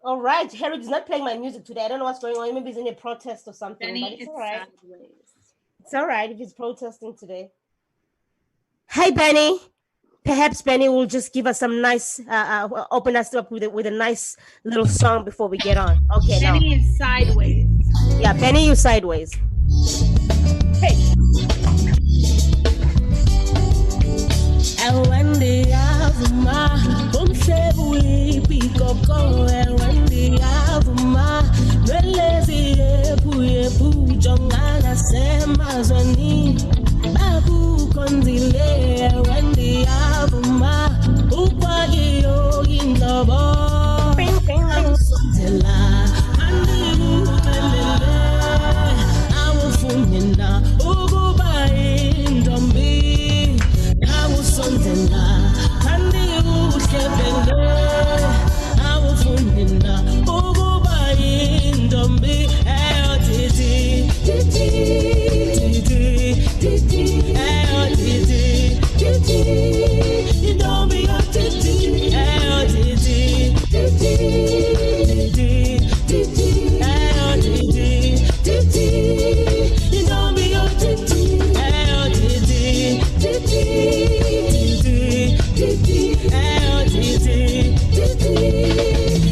All right, Harry is not playing my music today. I don't know what's going on. Maybe he's in a protest or something, but Benny, it's all it's right. sideways. It's all right if he's protesting today. Hey, Benny. Perhaps Benny will just give us some nice, open us up with a nice little song before we get on. Okay, now. Benny is sideways. Yeah, Benny, you sideways. Hey. Bing, bing, bing.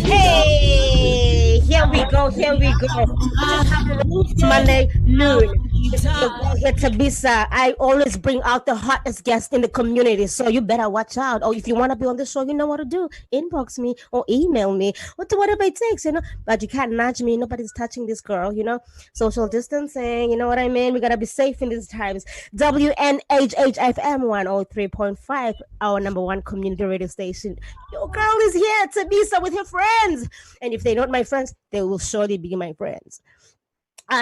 Hey, here we go. Here we go. This is how we roll Monday noon. This is your girl here, Thabisa. I always bring out the hottest guest in the community, so you better watch out. Or if you want to be on the show, you know what to do. Inbox me or email me, or do whatever it takes, you know. But you can't nudge me. Nobody's touching this girl, you know. Social distancing, you know what I mean? We gotta be safe in these times. WNHHFM 103.5, our number one community radio station. Your girl is here, Thabisa, with her friends. And if they're not my friends, they will surely be my friends.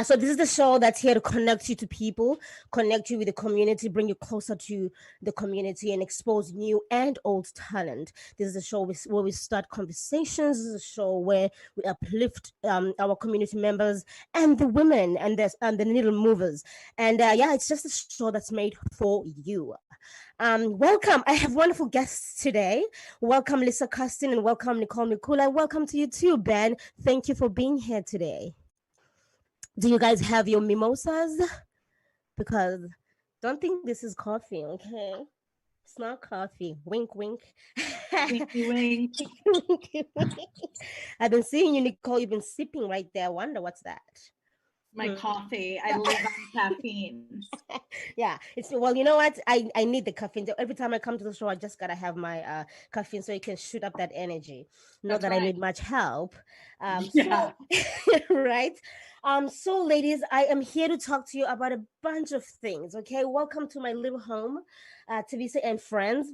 So this is the show that's here to connect you to people, connect you with the community, bring you closer to the community, and expose new and old talent. This is a show where we start conversations. This is a show where we uplift our community members and the women and the needle movers. And yeah, it's just a show that's made for you. Welcome. I have wonderful guests today. Welcome, Lisa Kaston, and welcome, Nicole Mikula. Welcome to you too, Ben. Thank you for being here today. Do you guys have your mimosas? Because don't think this is coffee, okay? It's not coffee. Wink, wink. Winky wink. I've been seeing you, Nicole. You've been sipping right there. I wonder what's that. My coffee. I live on caffeine. Yeah, it's well, you know what? I need the caffeine. Every time I come to the show, I just gotta have my caffeine so it can shoot up that energy. Not That's that I right. need much help. Yeah. Right. So ladies, I am here to talk to you about a bunch of things. Okay, welcome to my little home, Tavisa and friends.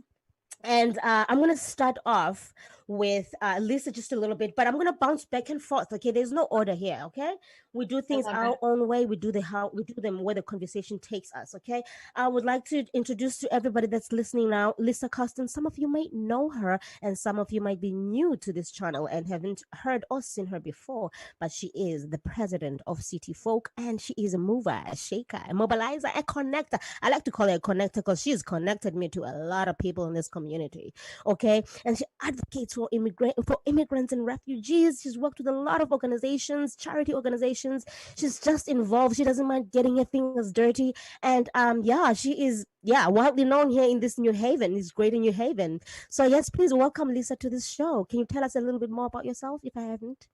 And I'm going to start off with Lisa just a little bit, but I'm going to bounce back and forth. Okay, there's no order here. Okay, we do I things love our it. own way. We do them where the conversation takes us. Okay, I would like to introduce to everybody that's listening now, Lisa Kaston. Some of you might know her, and some of you might be new to this channel and haven't heard or seen her before. But she is the president of City Folk, and she is a mover, a shaker, a mobilizer, a connector. I like to call her a connector because she's connected me to a lot of people in this community. Okay, and she advocates for immigrants and refugees. She's worked with a lot of organizations, charity organizations. She's just involved. She doesn't mind getting her fingers dirty. And yeah, she is widely known here in this New Haven, this greater New Haven. So yes, please welcome Lisa to this show. Can you tell us a little bit more about yourself if I haven't?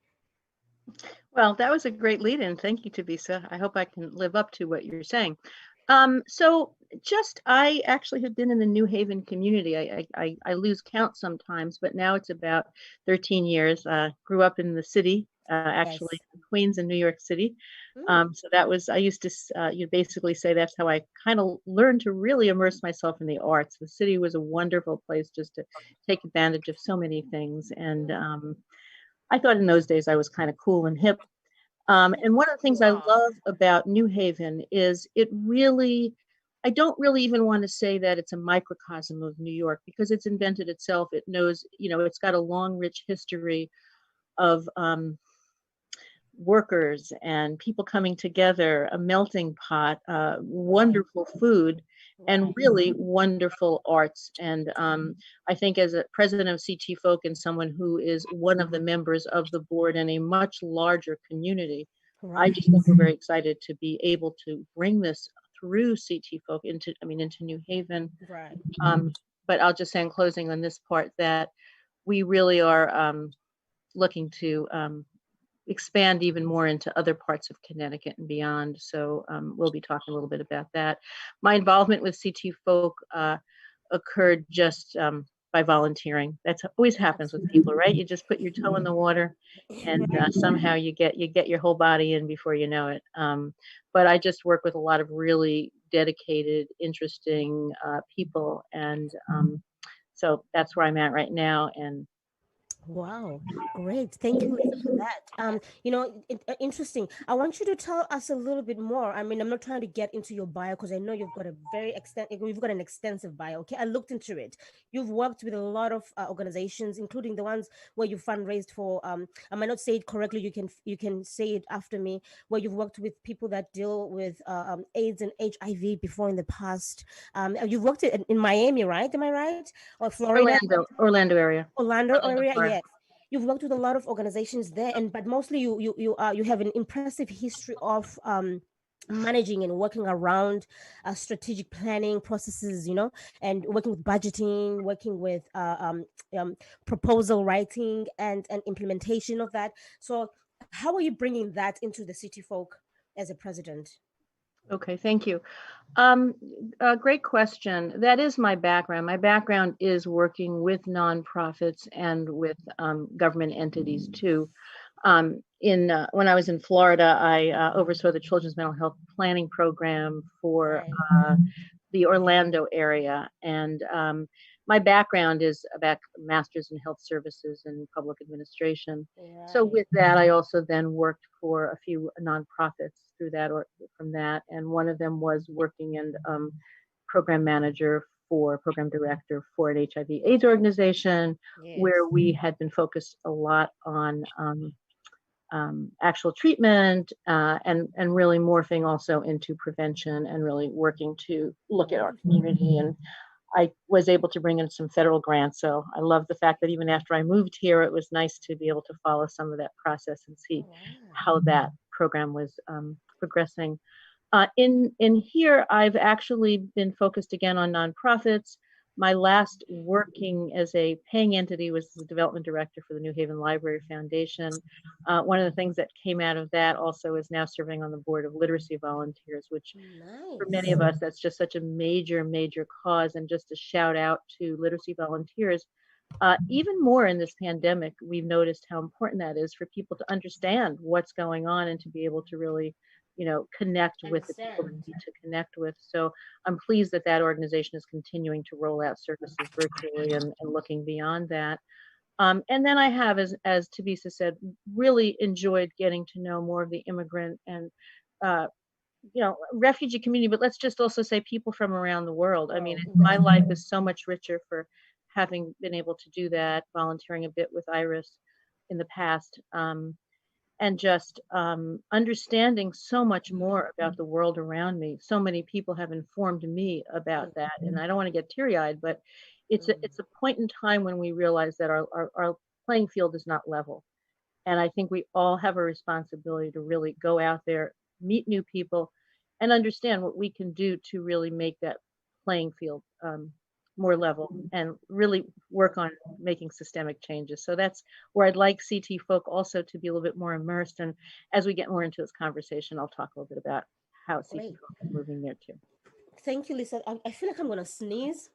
Well, that was a great lead in. Thank you, Thabisa. I hope I can live up to what you're saying. So I actually have been in the New Haven community. I lose count sometimes, but now it's about 13 years. Grew up in the city, actually, Yes. Queens and New York City. Mm. So that was, I used to, you basically say that's how I kind of learned to really immerse myself in the arts. The city was a wonderful place just to take advantage of so many things. And I thought in those days I was kind of cool and hip. And one of the things You I are. love about New Haven is I don't really even want to say that it's a microcosm of New York because it's invented itself. It knows, it's got a long, rich history of workers and people coming together, a melting pot, wonderful food, and really wonderful arts. And I think as a president of CT Folk and someone who is one of the members of the board in a much larger community, I Right. just think we're very excited to be able to bring this through CT Folk into, I mean, into New Haven. Right. But I'll just say in closing on this part that we really are looking to expand even more into other parts of Connecticut and beyond. So we'll be talking a little bit about that. My involvement with CT Folk occurred just by volunteering. That's always happens with people, right? You just put your toe in the water, and somehow you get your whole body in before you know it. But I just work with a lot of really dedicated, interesting people, and so that's where I'm at right now. And Wow, great. Thank you, Lisa, for that. Interesting. I want you to tell us a little bit more. I mean, I'm not trying to get into your bio because I know you've got an extensive bio. Okay, I looked into it. You've worked with a lot of organizations, including the ones where you fundraised for. I might not say it correctly. You can say it after me. Where you've worked with people that deal with AIDS and HIV before in the past. You've worked in Miami, right? Am I right? Or Florida? Orlando area. Orlando area, Florida. yes. You've worked with a lot of organizations there, and but mostly you have an impressive history of managing and working around strategic planning processes, and working with budgeting, working with proposal writing and implementation of that. So, how are you bringing that into the City Folk as a president? Okay, thank you. Great question. That is my background. My background is working with nonprofits and with government entities too. When I was in Florida, I oversaw the Children's Mental Health Planning Program for the Orlando area, and my background is about master's in health services and public administration. Right. So with that, I also then worked for a few nonprofits through that or from that, and one of them was working in program director for an HIV/AIDS organization, where we had been focused a lot on actual treatment and really morphing also into prevention and really working to look at our community. And I was able to bring in some federal grants. So I love the fact that even after I moved here, it was nice to be able to follow some of that process and see how that program was progressing. In here, I've actually been focused again on nonprofits. My last working as a paying entity was the development director for the New Haven Library Foundation. One of the things that came out of that also is now serving on the board of literacy volunteers, which for many of us, that's just such a major, major cause. And just a shout out to literacy volunteers. Even more in this pandemic, we've noticed how important that is for people to understand what's going on and to be able to really connect with the people that need to connect with. So I'm pleased that that organization is continuing to roll out services virtually and looking beyond that. And then I have, as Thabisa said, really enjoyed getting to know more of the immigrant and refugee community, but let's just also say people from around the world. I mean, my life is so much richer for having been able to do that, volunteering a bit with Iris in the past. And just understanding so much more about the world around me. So many people have informed me about that, and I don't want to get teary-eyed, but it's a point in time when we realize that our playing field is not level, and I think we all have a responsibility to really go out there, meet new people, and understand what we can do to really make that playing field more level and really work on making systemic changes. So that's where I'd like CT Folk also to be a little bit more immersed. And as we get more into this conversation, I'll talk a little bit about how CT Folk is moving there too. Thank you, Lisa. I feel like I'm going to sneeze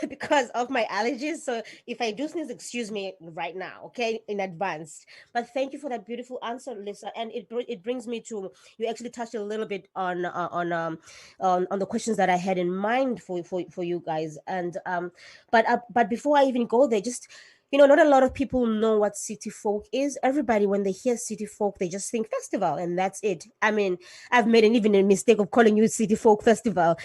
because of my allergies. So if I do sneeze, excuse me right now, okay, in advance. But thank you for that beautiful answer, Lisa. And it brings me to, you actually touched a little bit on the questions that I had in mind for you guys. And but before I even go there, just not a lot of people know what city folk is. Everybody, when they hear city folk, they just think festival, and that's it. I mean, I've made even a mistake of calling you city folk festival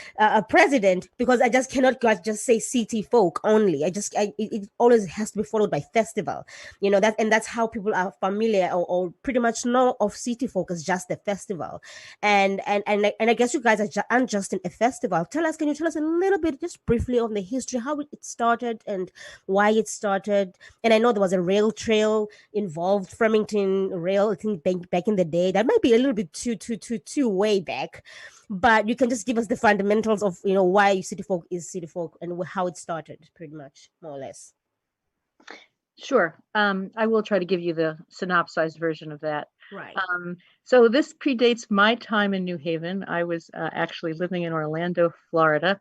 president, because I just cannot just say city folk only. It always has to be followed by festival. That's how people are familiar, or pretty much know of city folk as just a festival. And I guess you guys aren't just in a festival. Can you tell us a little bit, just briefly, on the history, how it started and why it started? And I know there was a rail trail involved, Flemington Rail, I think back in the day. That might be a little bit too way back, but you can just give us the fundamentals of why City Folk is City Folk and how it started, pretty much, more or less. Sure. I will try to give you the synopsized version of that. Right. So this predates my time in New Haven. I was actually living in Orlando, Florida.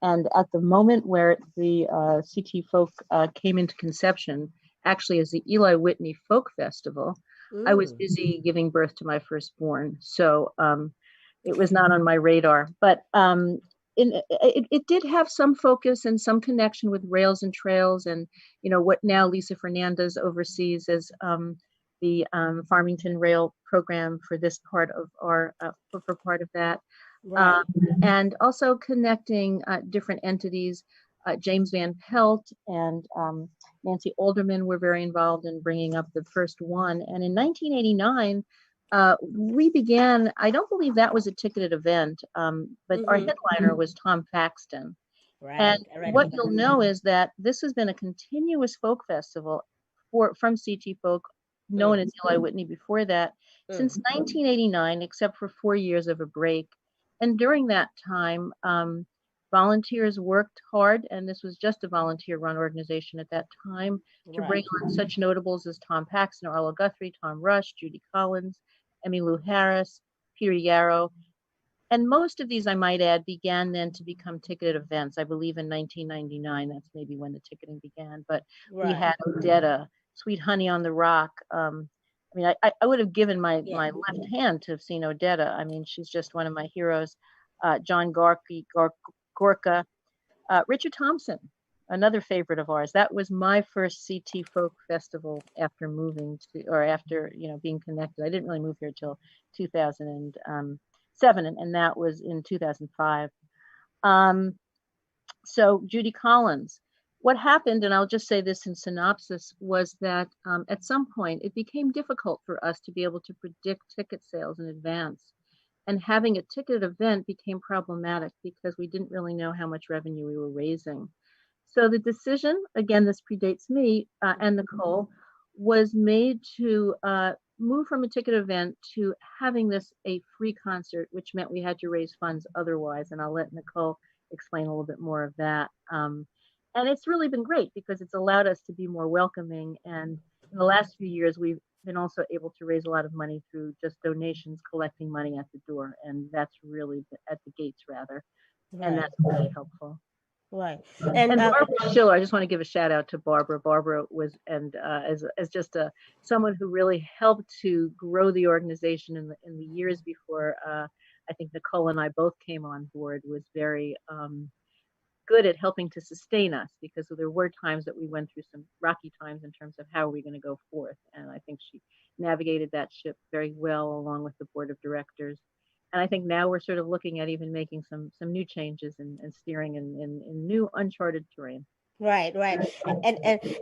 And at the moment where the CT Folk came into conception, actually as the Eli Whitney Folk Festival, I was busy giving birth to my firstborn. So it was not on my radar. But it did have some focus and some connection with rails and trails, and what now Lisa Fernandez oversees as the Farmington Rail program for this part of our for part of that. Right. And also connecting different entities. James Van Pelt and Nancy Alderman were very involved in bringing up the first one. And in 1989, we began, I don't believe that was a ticketed event, but our headliner was Tom Paxton. Right. And what you'll know is that this has been a continuous folk festival from CT Folk, known as Eli Whitney before that, since 1989, except for 4 years of a break. And during that time, volunteers worked hard, and this was just a volunteer-run organization at that time, to bring on such notables as Tom Paxton, Arlo Guthrie, Tom Rush, Judy Collins, Emmylou Harris, Peter Yarrow. And most of these, I might add, began then to become ticketed events. I believe in 1999, that's maybe when the ticketing began. But we had Odetta, Sweet Honey on the Rock. I mean, I would have given my left hand to have seen Odetta. I mean, she's just one of my heroes. John Gorka, Richard Thompson, another favorite of ours. That was my first CT Folk Festival after moving to, or after, being connected. I didn't really move here till 2007, and that was in 2005. So Judy Collins. What happened, and I'll just say this in synopsis, was that at some point it became difficult for us to be able to predict ticket sales in advance. And having a ticketed event became problematic because we didn't really know how much revenue we were raising. So the decision, again, this predates me and Nicole, was made to move from a ticket event to having this a free concert, which meant we had to raise funds otherwise. And I'll let Nicole explain a little bit more of that. And it's really been great because it's allowed us to be more welcoming. And in the last few years, we've been also able to raise a lot of money through just donations, collecting money at the door. And that's really at the gates, rather. Right. And that's really helpful. Right. And Barbara Schiller, I just want to give a shout out to Barbara. Barbara was, and as just someone who really helped to grow the organization in the years before I think Nicole and I both came on board, was very good at helping to sustain us, because there were times that we went through some rocky times in terms of how are we going to go forth. And I think she navigated that ship very well along with the board of directors. And I think now we're sort of looking at even making some new changes and steering in new uncharted terrain. Right. And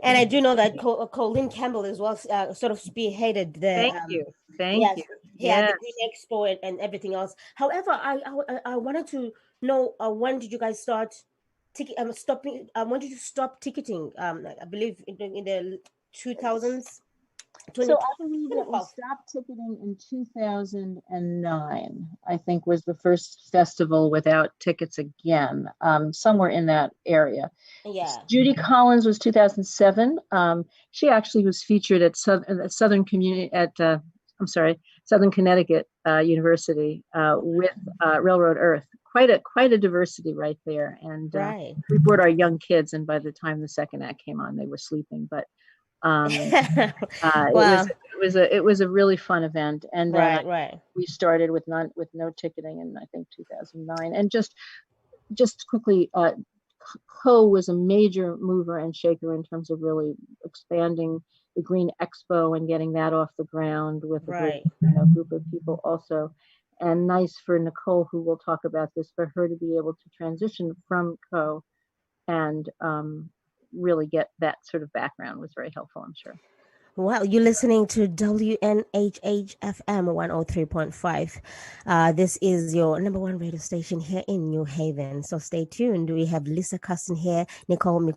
I do know that Colleen Campbell as well sort of spearheaded the. Thank you. Thank you. Yeah, the Green Expo and everything else. However, I wanted to know, when did you guys start stopping? When did you stop ticketing? I believe in the 2000s. So I believe that we stopped ticketing in 2009, I think, was the first festival without tickets again, somewhere in that area. Yeah. Judy Collins was 2007. She actually was featured at Southern Connecticut University with Railroad Earth. Quite a diversity right there. And we brought our young kids, and by the time the second act came on, they were sleeping. But it was a really fun event. And then we started with no ticketing in, I think, 2009. And just quickly, Co was a major mover and shaker in terms of really expanding the Green Expo and getting that off the ground with a great group of people also. And nice for Nicole, who will talk about this, for her to be able to transition from Co and really get that sort of background was very helpful, I'm sure. Well, you're listening to WNHHFM 103.5. This is your number one radio station here in New Haven. So stay tuned. We have Lisa Kaston here, Nicole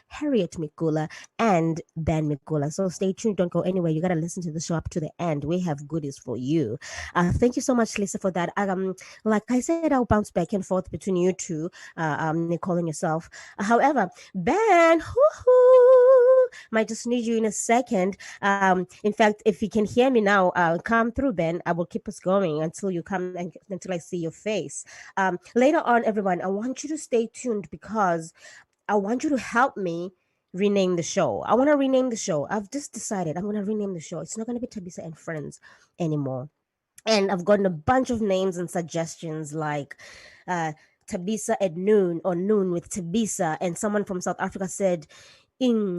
Hariot-Mikula, and Ben Mikula. So stay tuned. Don't go anywhere. You got to listen to the show up to the end. We have goodies for you. Thank you so much, Lisa, for that. Like I said, I'll bounce back and forth between you two, Nicole and yourself. However, Ben, might just need you in a second. In fact, if you can hear me now, come through, Ben. I will keep us going until you come and until I see your face. Later on, everyone, I want you to stay tuned because I want you to help me rename the show. I want to rename the show. I've just decided I'm going to rename the show. It's not going to be Thabisa and Friends anymore. And I've gotten a bunch of names and suggestions like Thabisa at noon or noon with Thabisa. And someone from South Africa said, in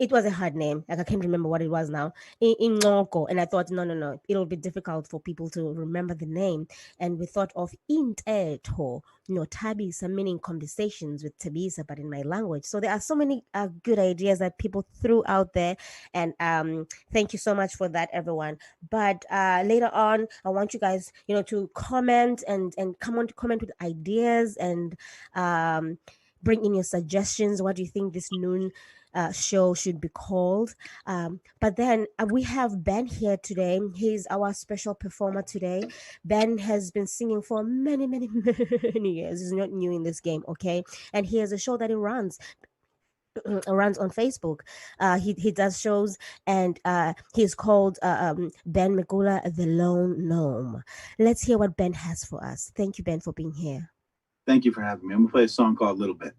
it was a hard name. Like I can't remember what it was now. In and I thought, no, it'll be difficult for people to remember the name. And we thought of Intetho, Thabisa, meaning conversations with Thabisa, but in my language. So there are so many good ideas that people threw out there, and thank you so much for that, everyone. But later on, I want you guys, to comment and comment with ideas and bring in your suggestions. What do you think this noon show should be called? But then we have Ben here today. He's our special performer today. Ben has been singing for many, many, many years. He's not new in this game, okay? And he has a show that he runs on Facebook. He does shows, and he's called Ben Mikula, the Lone Gnome. Let's hear what Ben has for us. Thank you, Ben, for being here. Thank you for having me. I'm gonna play a song called Little Bit.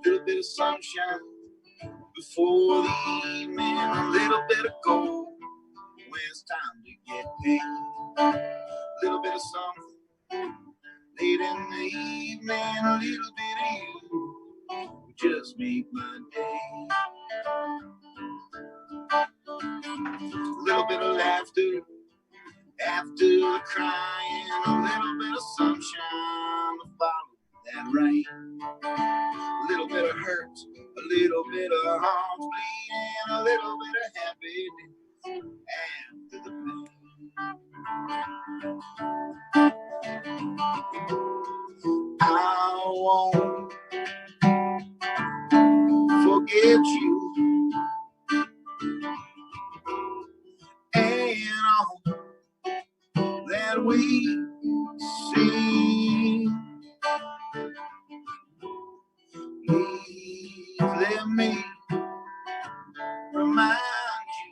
Little bit of sunshine before the evening, a little bit of gold when it's time to get paid. A little bit of something late in the evening, a little bit of you would just make my day. A little bit of laughter after the crying, a little bit of sunshine to follow that rain. A little bit of hurt, a little bit of heart bleeding, a little bit of happiness after the pain. I won't forget you and all that we see. Please let me remind you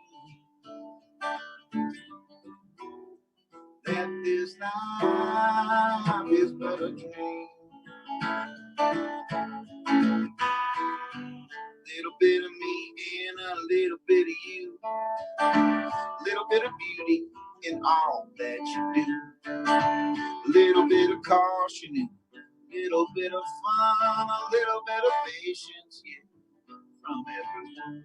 that this life is but a dream. Little bit of me and a little bit of you, little bit of beauty in all that you do, a little bit of caution and a little bit of fun, a little bit of patience, yeah, from everyone.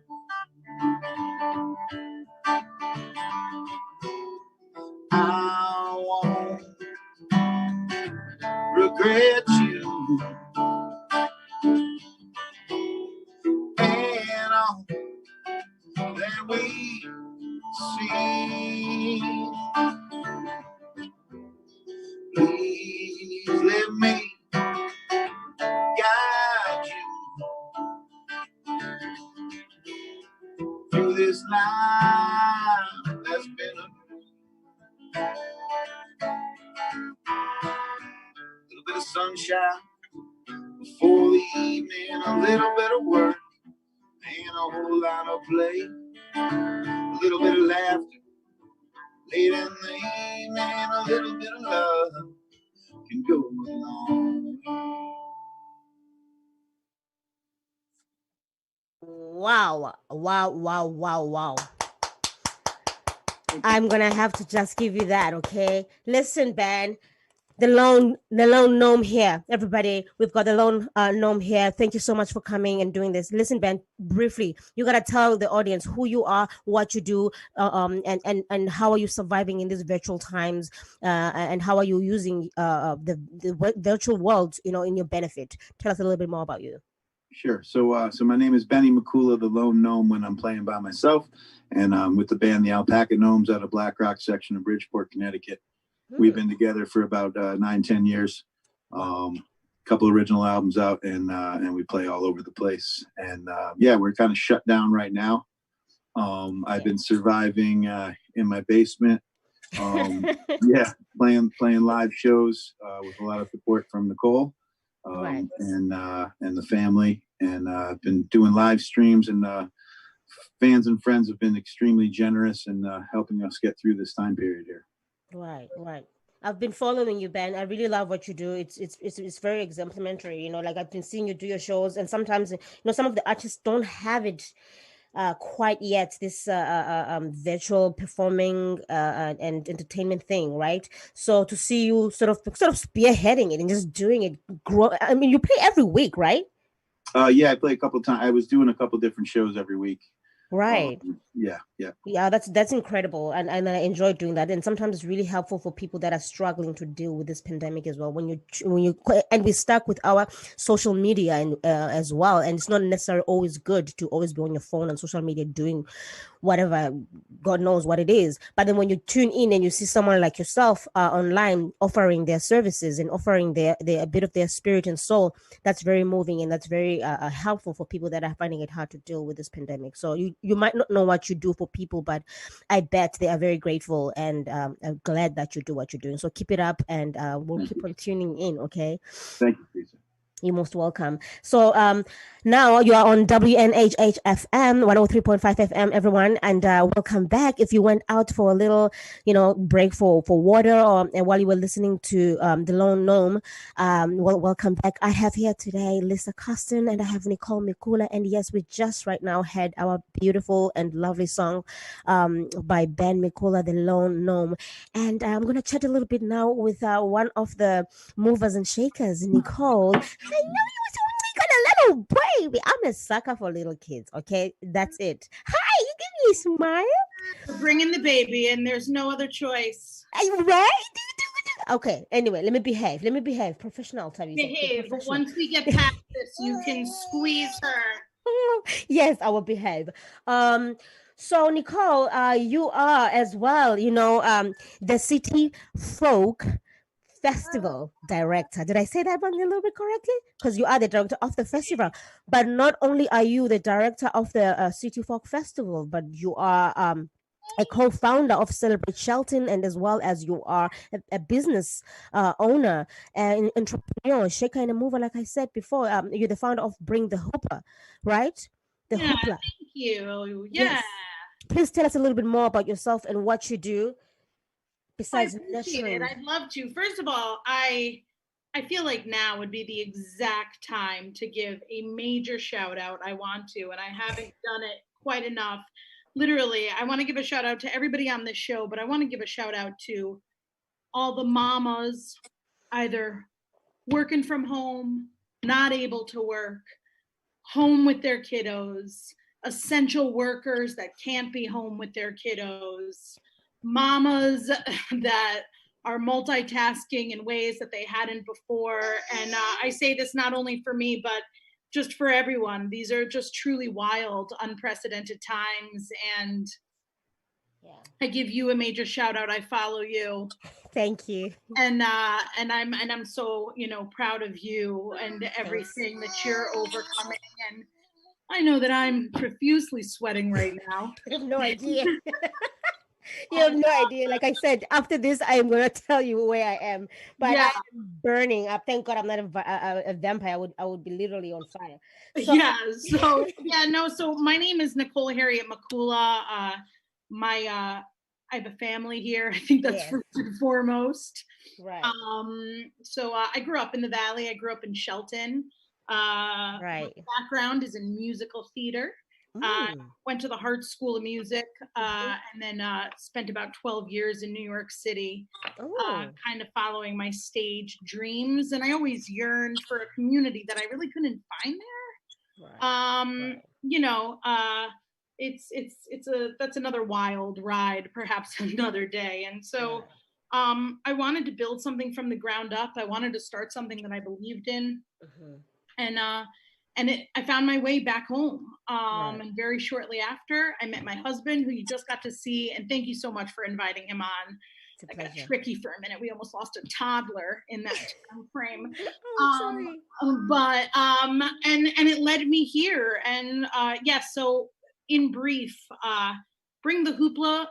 I won't regret you and all that we see. Please let me guide you through this life that's been a little bit of sunshine before the evening, a little bit of work and a whole lot of play, a little bit of laughter Late in the evening, a little bit of love can go a long way. Wow, wow, wow, wow, wow. I'm gonna have to just give you that, okay? Listen, Ben, the lone gnome here, everybody. We've got the lone gnome here. Thank you so much for coming and doing this. Listen, Ben, briefly, you gotta tell the audience who you are, what you do, and how are you surviving in these virtual times, and how are you using the virtual world, in your benefit. Tell us a little bit more about you. Sure. So my name is Hariot-Mikula, the lone gnome when I'm playing by myself, and with the band the Alpaca Gnomes out of Black Rock section of Bridgeport, Connecticut. We've been together for about 9-10 years. Couple original albums out, and we play all over the place. And yeah, we're kind of shut down right now. I've been surviving in my basement. Yeah, playing live shows with a lot of support from Nicole. Right. And the family, and been doing live streams, and fans and friends have been extremely generous in helping us get through this time period here. Right. I've been following you, Ben. I really love what you do. It's very exemplary. Like I've been seeing you do your shows, and sometimes some of the artists don't have it quite yet. This virtual performing and entertainment thing, right? So to see you sort of spearheading it and just doing it, I mean, you play every week, right? Yeah, I play a couple times. I was doing a couple different shows every week. Right. Yeah. That's incredible, and I enjoy doing that. And sometimes it's really helpful for people that are struggling to deal with this pandemic as well. When you and we're stuck with our social media and as well, and it's not necessarily always good to always be on your phone and social media doing whatever, God knows what it is. But then when you tune in and you see someone like yourself online offering their services and offering their a bit of their spirit and soul, that's very moving, and that's very helpful for people that are finding it hard to deal with this pandemic. So you might not know what you do for people, but I bet they are very grateful, and I'm glad that you do what you're doing. So keep it up, and we'll keep on tuning in. Okay. Thank you, Thabisa. You're most welcome. So now you are on WNHH FM, 103.5 FM, everyone, and welcome back. If you went out for a little, break for water, or and while you were listening to the Lone Gnome, welcome back. I have here today Lisa Kaston, and I have Nicole Mikula, and yes, we just right now had our beautiful and lovely song by Ben Mikula, the Lone Gnome, and I'm gonna chat a little bit now with one of the movers and shakers, Nicole. I know you was a little baby. I'm a sucker for little kids. Okay, that's it. Hi, you give me a smile. Bring in the baby, and there's no other choice. Are you right? Okay. Anyway, let me behave. Professional, Thabisa. Behave. But once we get past this, you can squeeze her. Yes, I will behave. So Nicole, you are as well. The City Folk Festival director. Did I say that one a little bit correctly? Because you are the director of the festival. But not only are you the director of the City Folk Festival, but you are a co-founder of Celebrate Shelton, and as well as you are a business owner and entrepreneur, shaker and a mover. Like I said before, you're the founder of Bring the Hooper, right? The Hoopla. Thank you. Yeah. Yes. Please tell us a little bit more about yourself and what you do. Besides nurturing. I'd love to. First of all, I feel like now would be the exact time to give a major shout out. I want to, and I haven't done it quite enough. Literally, I want to give a shout out to everybody on this show, but I want to give a shout out to all the mamas, either working from home, not able to work, home with their kiddos, essential workers that can't be home with their kiddos, mamas that are multitasking in ways that they hadn't before. And I say this not only for me, but just for everyone. These are just truly wild, unprecedented times. And I give you a major shout out. I follow you. Thank you. And I'm so, proud of you and everything that you're overcoming. And I know that I'm profusely sweating right now. I have no idea. You have no idea. Like I said, after this, I am going to tell you where I am. But yeah. I'm burning up. Thank God I'm not a vampire. I would be literally on fire. So, So my name is Nicole Hariot-Mikula. I have a family here. I think that's Yes. first and foremost. Right. So I grew up in the Valley. I grew up in Shelton. My Right. background is in musical theater. Went to the Hart School of Music, and then spent about 12 years in New York City, kind of following my stage dreams. And I always yearned for a community that I really couldn't find there. Right. You know, that's another wild ride, perhaps another day. And so I wanted to build something from the ground up. I wanted to start something that I believed in. And I found my way back home. And very shortly after, I met my husband, who you just got to see. And thank you so much for inviting him on. It got tricky for a minute. We almost lost a toddler in that time frame. Sorry. But and it led me here. And so in brief, Bring the Hoopla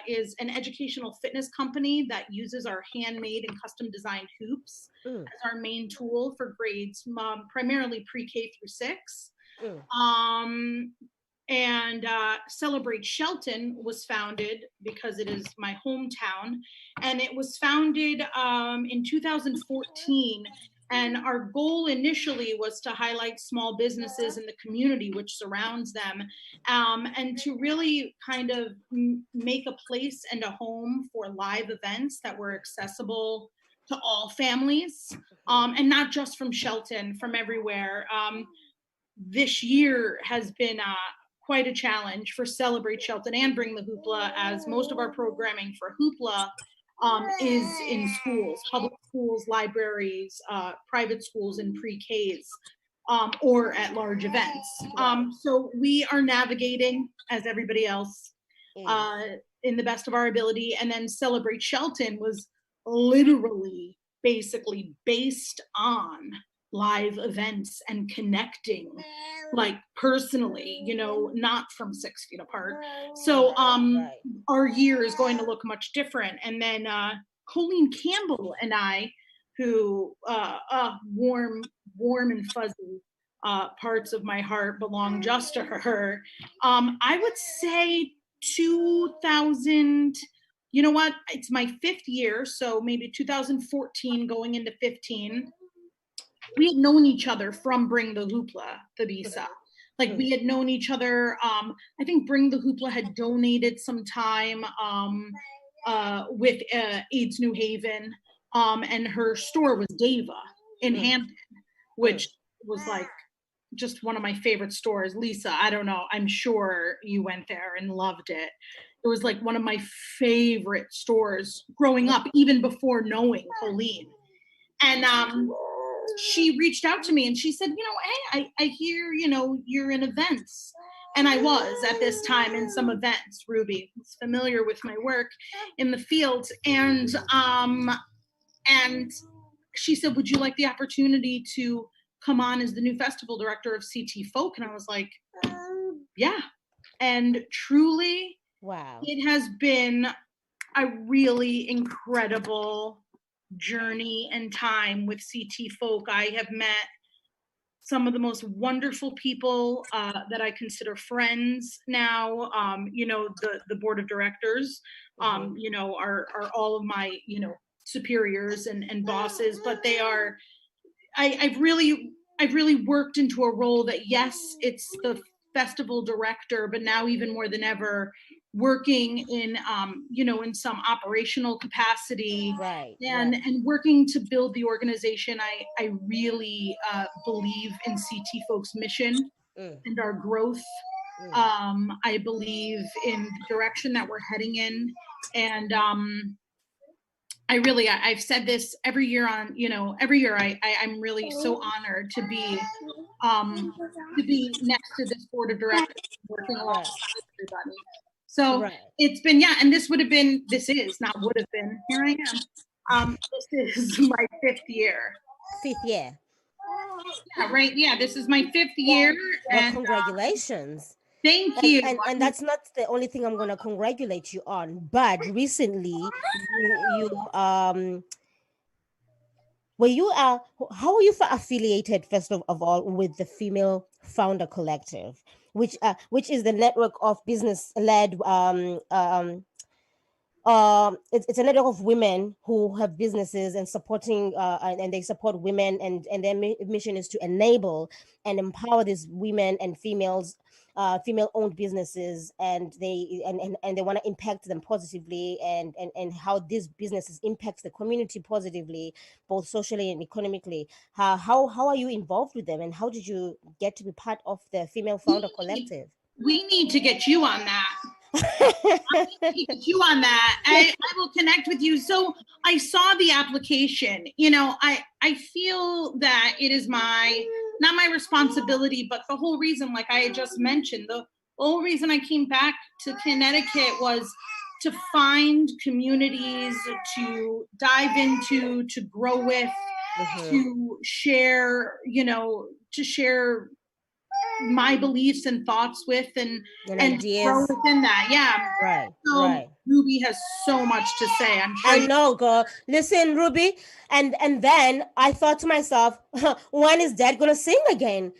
is an educational fitness company that uses our handmade and custom designed hoops as our main tool for grades, primarily pre-K through 6. And Celebrate Shelton was founded because it is my hometown, and it was founded in 2014. And our goal initially was to highlight small businesses in the community which surrounds them, and to really kind of make a place and a home for live events that were accessible to all families, and not just from Shelton, from everywhere. This year has been quite a challenge for Celebrate Shelton and Bring the Hoopla, as most of our programming for Hoopla is in schools, public schools, libraries, private schools, and pre-Ks, or at large events. So we are navigating, as everybody else, in the best of our ability. And then Celebrate Shelton was literally basically based on live events and connecting, like personally, you know, not from 6 feet apart. So our year is going to look much different. And then Colleen Campbell and I, who warm and fuzzy parts of my heart belong just to her. I would say 2000, you know what, it's my 5th year, so maybe 2014 going into 15. We had known each other from Bring the Hoopla, Thabisa. Like we had known each other. I think Bring the Hoopla had donated some time with AIDS New Haven, and her store was Deva in Hampton, which was like just one of my favorite stores. Lisa, I don't know, I'm sure you went there and loved it. It was like one of my favorite stores growing up, even before knowing Colleen. And she reached out to me and she said, you know, hey, I hear, you know, you're in events. And I was at this time in some events. Ruby was familiar with my work in the field. And she said, would you like the opportunity to come on as the new festival director of CT Folk? And I was like, yeah. And truly, wow, it has been a really incredible journey and time with CT Folk. I have met some of the most wonderful people that I consider friends now. You know, the board of directors, you know, are all of my, you know, superiors and bosses, but they are, I've really worked into a role that, yes, it's the festival director, but now even more than ever, working in, you know, in some operational capacity, and working to build the organization. I really believe in CT Folks' mission and our growth. I believe in the direction that we're heading in, and I've said this every year on, you know, every year I'm really so honored to be next to this board of directors, working alongside everybody. So it's been, yeah, and this is, not would have been, here I am. This is my 5th year. 5th year. Yeah, right, yeah, this is my 5th year. Well, and congratulations. Thank you. And that's not the only thing I'm going to congratulate you on, but recently how are you affiliated, first of all, with the Female Founder Collective, which is the network of business-led it's a network of women who have businesses and supporting and they support women, and their mission is to enable and empower these women and females, female owned businesses, and they want to impact them positively, and how these businesses impacts the community positively, both socially and economically. How are you involved with them, and how did you get to be part of the Female Founder Collective? We need to get you on that. Get you on that. I will connect with you. So I saw the application. I feel that it is not my responsibility, but the whole reason, like I had just mentioned, the whole reason I came back to Connecticut was to find communities to dive into, to grow with, to share, to share my beliefs and thoughts with, and ideas. grow within that. Yeah. Right. So right. Ruby has so much to say. I'm sure. I know, girl. Listen, Ruby, and then I thought to myself, when is Dad gonna sing again?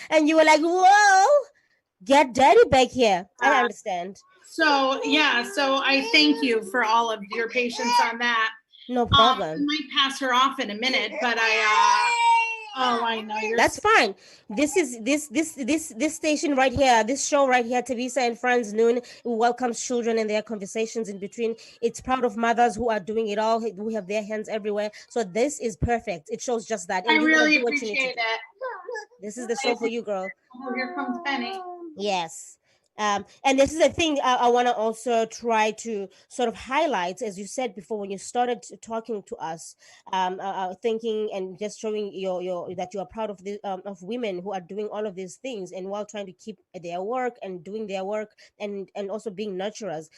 And you were like, whoa, get Daddy back here. I understand. So yeah, so I thank you for all of your patience on that. No problem. I might pass her off in a minute, but I know you're. That's fine. This is this station right here, this show right here, Thabisa and Friends Noon, welcomes children and their conversations in between. It's proud of mothers who are doing it all, who have their hands everywhere. So this is perfect. It shows just that. I really appreciate it. This is the show for you, girl. Oh, here comes Penny. Yes. And this is a thing I want to also try to sort of highlight, as you said before when you started talking to us, thinking and just showing your that you are proud of the of women who are doing all of these things, and while trying to keep their work and doing their work, and also being nurturers.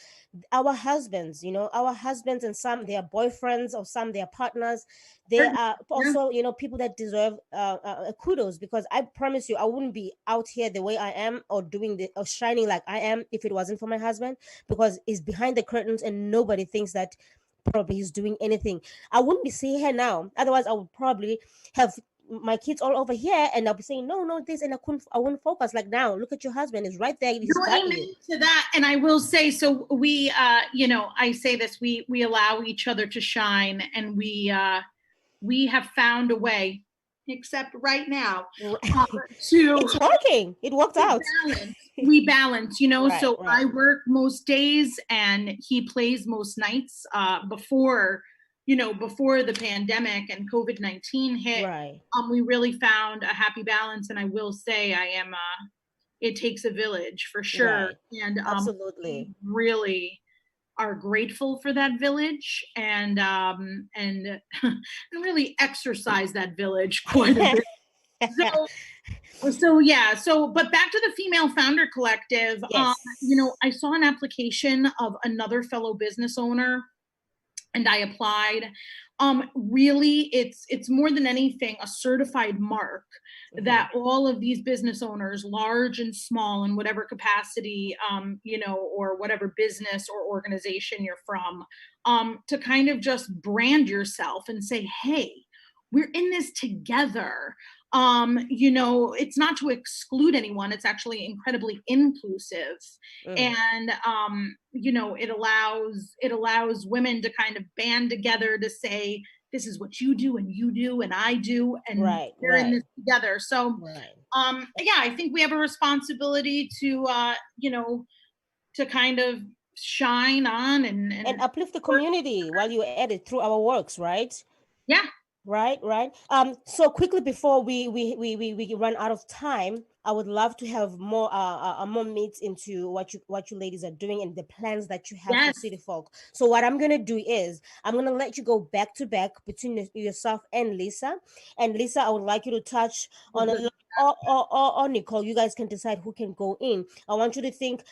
Our husbands, and some their boyfriends, or some their partners, they are also people that deserve kudos, because I promise you I wouldn't be out here the way I am, or shining like I am, if it wasn't for my husband, because he's behind the curtains and nobody thinks that probably he's doing anything. I wouldn't be seeing her now, otherwise I would probably have my kids all over here, and I'll be saying no this, and I wouldn't focus. Like, now look at your husband, is right there, he's got you. To that. And I will say, so we I say this, we allow each other to shine, and we have found a way, except right now, it's working. It worked out. We balance, right, so right. I work most days and he plays most nights. Before the pandemic and COVID-19 hit, right. We really found a happy balance. And I will say it takes a village for sure. Right. And absolutely, really are grateful for that village, and really exercise that village quite a bit. But back to the Female Founder Collective. Yes. I saw an application of another fellow business owner, and I applied. Really, it's more than anything a certified mark that all of these business owners, large and small, in whatever capacity, or whatever business or organization you're from, to kind of just brand yourself and say, hey, we're in this together. It's not to exclude anyone. It's actually incredibly inclusive. And, it allows women to kind of band together to say, this is what you do and I do, and we're in this together. So, I think we have a responsibility to, to kind of shine on and uplift the community while you're at it through our works, right? Yeah. Right. So quickly, before we run out of time, I would love to have more meats into what you ladies are doing and the plans that you have for City Folk. So what I'm gonna do is I'm gonna let you go back to back between yourself and Lisa. And Lisa, I would like you to touch on or Nicole. You guys can decide who can go in. I want you to think.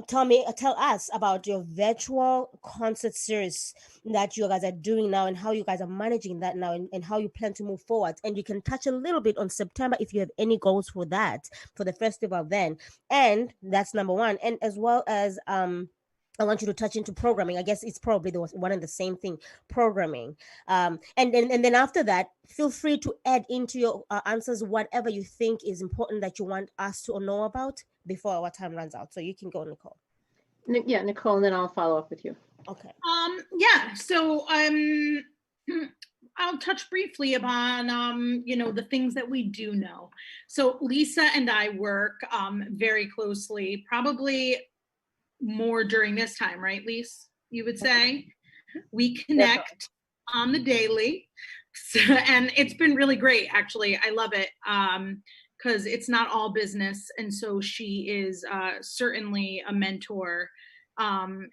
Tell us about your virtual concert series that you guys are doing now, and how you guys are managing that now, and how you plan to move forward. And you can touch a little bit on September if you have any goals for that, for the festival then. And that's number one. And as well as I want you to touch into programming. I guess it's probably one and the same thing, programming. And then after that, feel free to add into your answers whatever you think is important that you want us to know about before our time runs out. So you can go, Nicole. Yeah, Nicole, and then I'll follow up with you. Okay. Yeah, so I'll touch briefly upon you know, the things that we do know. So Lisa and I work very closely, probably more during this time, right, Lisa? You would say we connect on the daily. So, and it's been really great, actually. I love it because it's not all business, and so she is certainly a mentor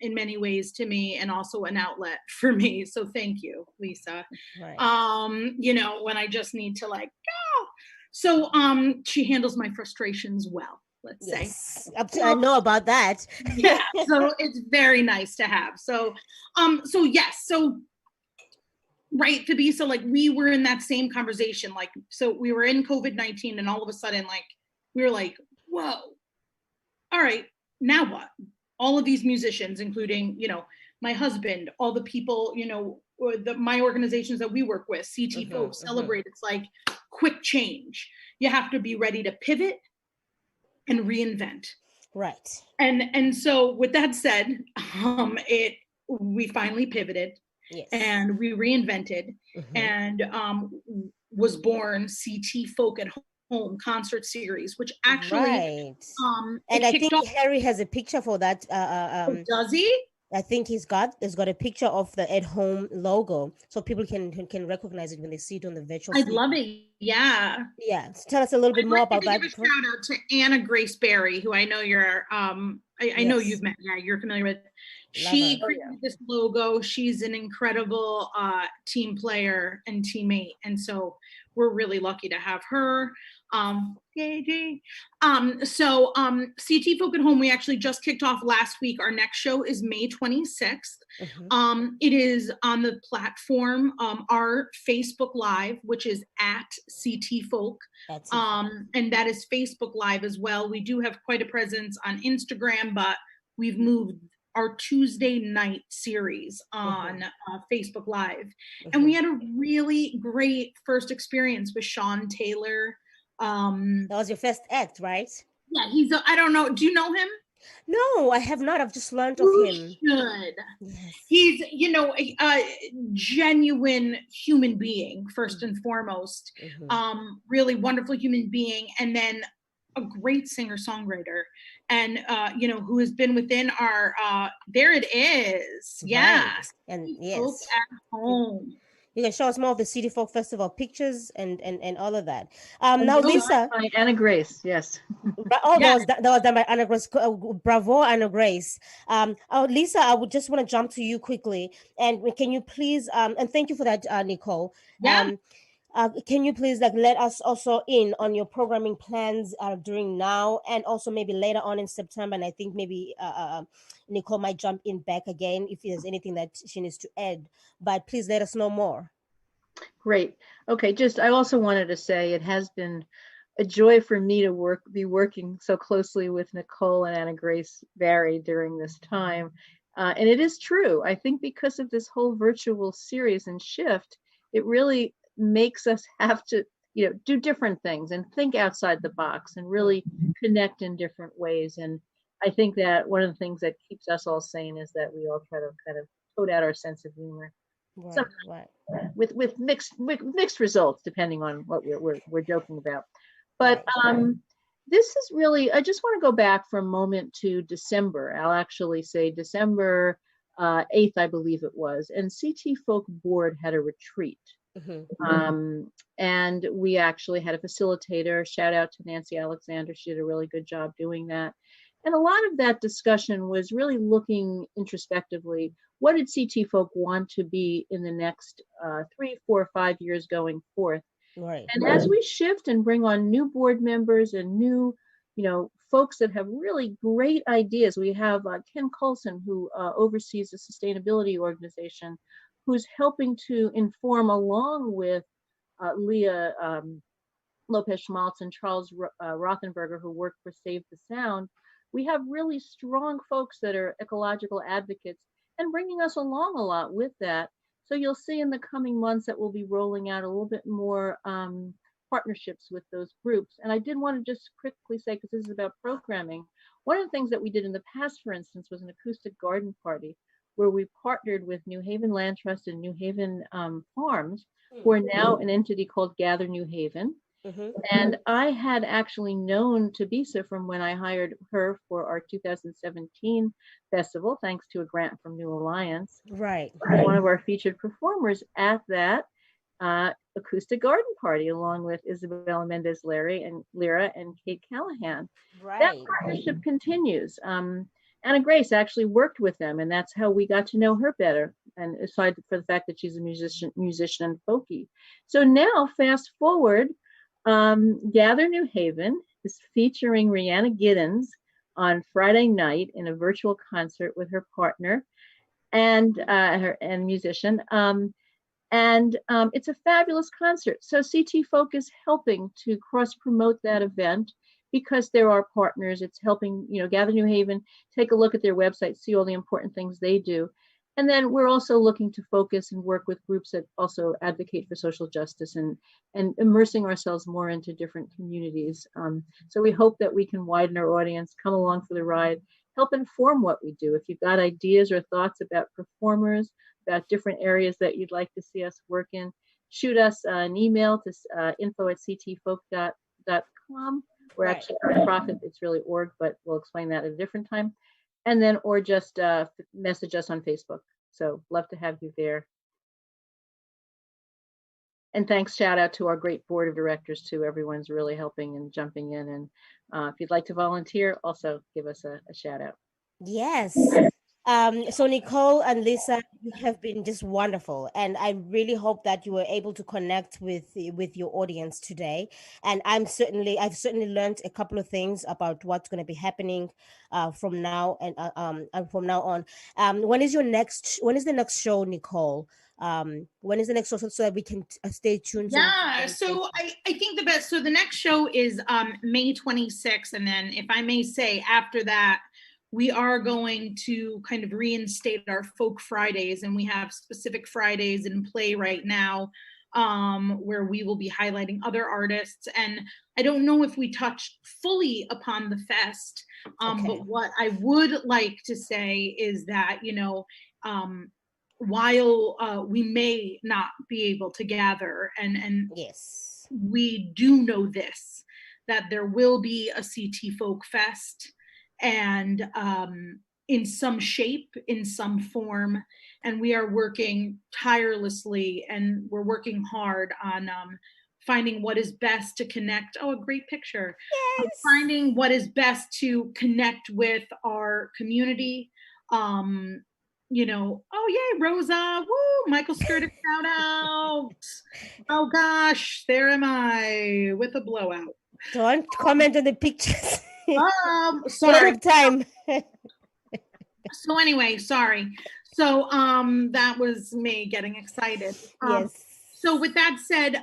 in many ways to me, and also an outlet for me. So thank you, Lisa. Right. You know, when I just need to like go. So she handles my frustrations well, let's say. Yes, I know about that. Yeah, so it's very nice to have. So so yes, so right, to be so like we were in that same conversation, like, so we were in COVID-19 and all of a sudden like we were like, whoa, all right, now what? All of these musicians, including, you know, my husband, all the people, you know, or my organizations that we work with, CT Folks, Celebrate, it's like quick change. You have to be ready to pivot and reinvent. Right. And so with that said, we finally pivoted. Yes. And we reinvented and was born CT Folk at Home concert series, which actually right. And I think Harry has a picture for that. Does he? I think he's got a picture of the at home logo, so people can recognize it when they see it on the virtual. I'd love it. Yeah. Yeah. So tell us a little bit more about that. Give a shout out to Anna Grace Berry, who I know you're I know you've met. Yeah, you're familiar with. She created this logo. She's an incredible team player and teammate, and so we're really lucky to have her. So CT Folk at Home, we actually just kicked off last week. Our next show is May 26th. It is on the platform, our Facebook Live, which is at CT Folk. And that is Facebook Live as well. We do have quite a presence on Instagram, but we've moved our Tuesday night series on Facebook Live. And we had a really great first experience with Sean Taylor. That was your first act, right? Yeah, I don't know. Do you know him? No, I have not. I've just learned of him. Should. Yes. He's, you know, a genuine human being, first and foremost. Really wonderful human being. And then a great singer-songwriter. And, you know, who has been within our, there it is. Yes. Right. And yes. Folk at Home. You can show us more of the City Folk Festival pictures and all of that. Now, Lisa. By Anna Grace, yes. Oh, that was done by Anna Grace. Bravo, Anna Grace. Lisa, I would just want to jump to you quickly. And can you please, and thank you for that, Nicole. Yeah. Can you please let us also in on your programming plans during now and also maybe later on in September? And I think maybe Nicole might jump in back again if there's anything that she needs to add, but please let us know more. Great. Okay. I also wanted to say it has been a joy for me to be working so closely with Nicole and Anna Grace Berry during this time. And it is true. I think because of this whole virtual series and shift, it really makes us have to, you know, do different things and think outside the box and really connect in different ways. And I think that one of the things that keeps us all sane is that we all try to kind of tote out our sense of humor, with mixed results depending on what we're joking about. But this is really, I just want to go back for a moment to December. I'll actually say December 8th, I believe it was, and CT Folk Board had a retreat. And we actually had a facilitator. Shout out to Nancy Alexander. She did a really good job doing that. And a lot of that discussion was really looking introspectively. What did CT Folk want to be in the next 3, 4, 5 years going forth? Right. And as we shift and bring on new board members and new, you know, folks that have really great ideas. We have Ken Coulson, who oversees the sustainability organization, who's helping to inform along with Leah Lopez-Schmaltz and Charles Rothenberger, who work for Save the Sound. We have really strong folks that are ecological advocates and bringing us along a lot with that. So you'll see in the coming months that we'll be rolling out a little bit more partnerships with those groups. And I did want to just quickly say, because this is about programming, one of the things that we did in the past, for instance, was an acoustic garden party where we partnered with New Haven Land Trust and New Haven Farms, who are now an entity called Gather New Haven. And I had actually known Thabisa from when I hired her for our 2017 festival, thanks to a grant from New Alliance. Right. One of our featured performers at that acoustic garden party, along with Isabella Mendez Lyra and Kate Callahan. Right. That partnership continues. Anna Grace actually worked with them, and that's how we got to know her better. And aside for the fact that she's a musician and folky. So now, fast forward, Gather New Haven is featuring Rihanna Giddens on Friday night in a virtual concert with her partner and musician. It's a fabulous concert. So CT Folk is helping to cross promote that event because there are partners. It's helping, Gather New Haven, take a look at their website, see all the important things they do. And then we're also looking to focus and work with groups that also advocate for social justice and immersing ourselves more into different communities. So we hope that we can widen our audience, come along for the ride, help inform what we do. If you've got ideas or thoughts about performers, about different areas that you'd like to see us work in, shoot us an email to info@ctfolk.com. We're actually a nonprofit, it's really org, but we'll explain that at a different time. And then, or just message us on Facebook. So love to have you there. And thanks, shout out to our great board of directors too. Everyone's really helping and jumping in. And if you'd like to volunteer, also give us a shout out. Yes. So Nicole and Lisa, you have been just wonderful, and I really hope that you were able to connect with your audience today. And I've certainly learned a couple of things about what's going to be happening from now and from now on. When is the next show, Nicole? When is the next show so that we can stay tuned? So I think the next show is May 26th, and then if I may say, after that we are going to kind of reinstate our Folk Fridays, and we have specific Fridays in play right now where we will be highlighting other artists. And I don't know if we touched fully upon the fest, but what I would like to say is that, while we may not be able to gather, and yes, we do know this, that there will be a CT Folk Fest, and in some shape, in some form, and we are working tirelessly, and we're working hard on finding what is best to connect. Oh, a great picture. Yes. Finding what is best to connect with our community. Oh yay, Rosa, woo, Michael Skirtic, shout out. Oh gosh, there am I with a blowout. Don't comment on the pictures. Sorry. Time. So anyway, sorry. So that was me getting excited. Yes. So with that said,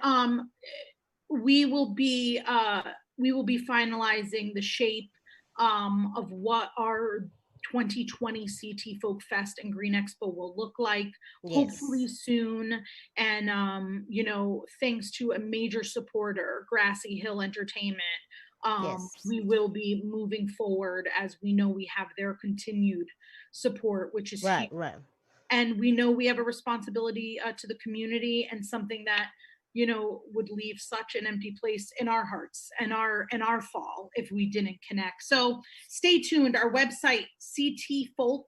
we will be finalizing the shape of what our 2020 CT Folk Fest and Green Expo will look like, hopefully soon. And thanks to a major supporter, Grassy Hill Entertainment, we will be moving forward, as we know we have their continued support, which is right. And we know we have a responsibility to the community, and something that would leave such an empty place in our hearts and our fall if we didn't connect. So stay tuned. Our website, ctfolk.org.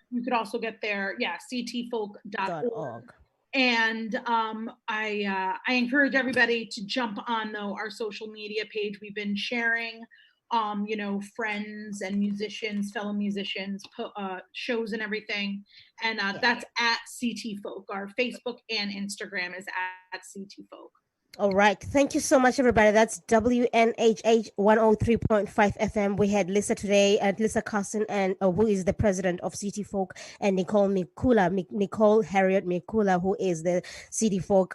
You could also get there, ctfolk.org. And I encourage everybody to jump on our social media page. We've been sharing friends and musicians, fellow musicians, shows and everything. And that's at CT Folk. Our Facebook and Instagram is at CT Folk. All right. Thank you so much, everybody. That's WNHH 103.5 FM. We had Lisa today, and Lisa Kaston, and who is the president of City Folk, and Nicole Mikula, Nicole Hariot-Mikula, who is the City Folk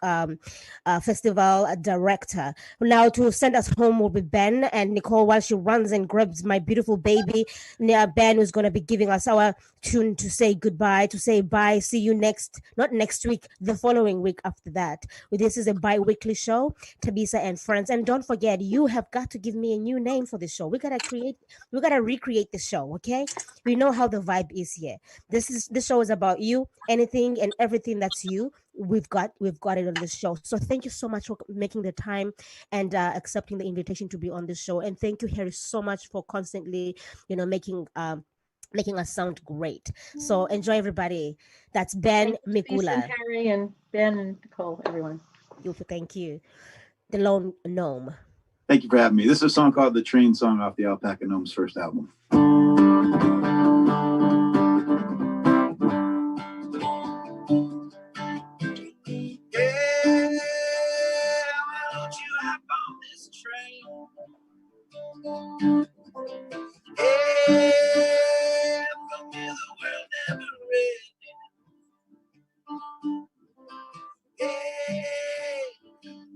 festival director. Now, to send us home will be Ben and Nicole while she runs and grabs my beautiful baby. Now, Ben is going to be giving us our tune to say goodbye, to say bye. See you not next week, the following week after that. This is a bi-weekly show, Thabisa and friends. And don't forget, you have got to give me a new name for the show. We gotta recreate the show, okay? We know how the vibe is here. This show is about you, anything and everything that's you. We've got it on this show. So thank you so much for making the time and accepting the invitation to be on this show. And thank you, Harry, so much for constantly, making us sound great. So enjoy, everybody. That's Ben Thank you, Thabisa and Mikula. Harry and Ben and Nicole, everyone. Thank you. The Lone Gnome. Thank you for having me. This is a song called The Train Song off the Alpaca Gnomes' first album.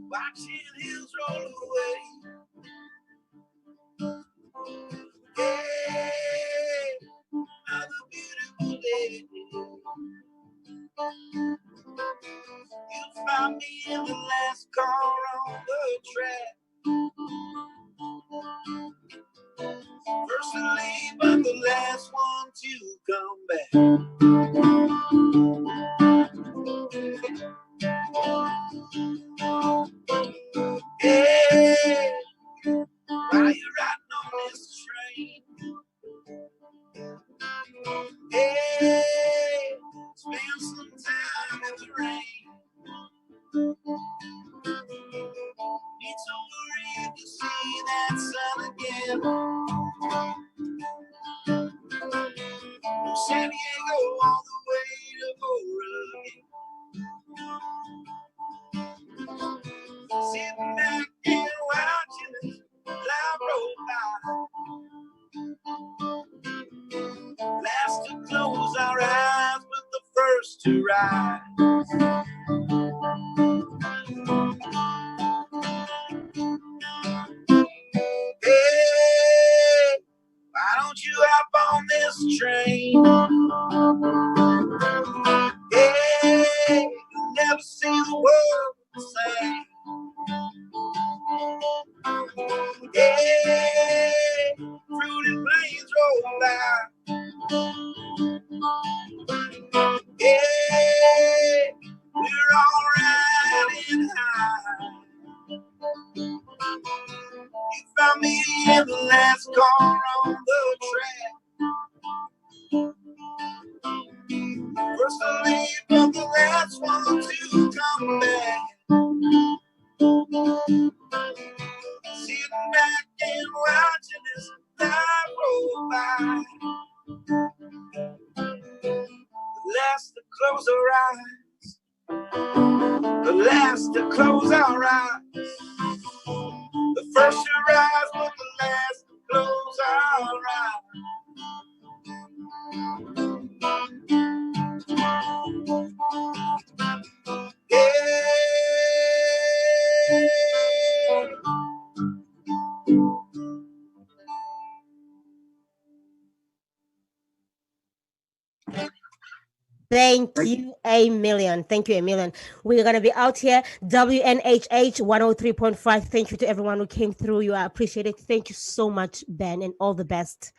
Watching hills roll away. Hey, another beautiful day. You found me in the last car on the track. First to leave, but the last one to come back. Hey, while you're riding on this train, hey, spend some time in the rain. Need to worry to see that sun again. From San Diego all the way to Oregon. Sitting back and watching this life roll by. Last to close our eyes, but the first to rise. Hey, why don't you hop on this train? Hey, you'll never see the world the same. Hey, fruity plains roll by. Yeah, we're all riding high. You found me in the last car on the track. First to leave, but the last one to come back. Sitting back and watching this life roll by. The last to close our eyes. The last to close our eyes. The first to rise, but the last to close our eyes. Thank you a million. Thank you a million. We're going to be out here. WNHH 103.5. Thank you to everyone who came through. You are appreciated. Thank you so much, Ben, and all the best.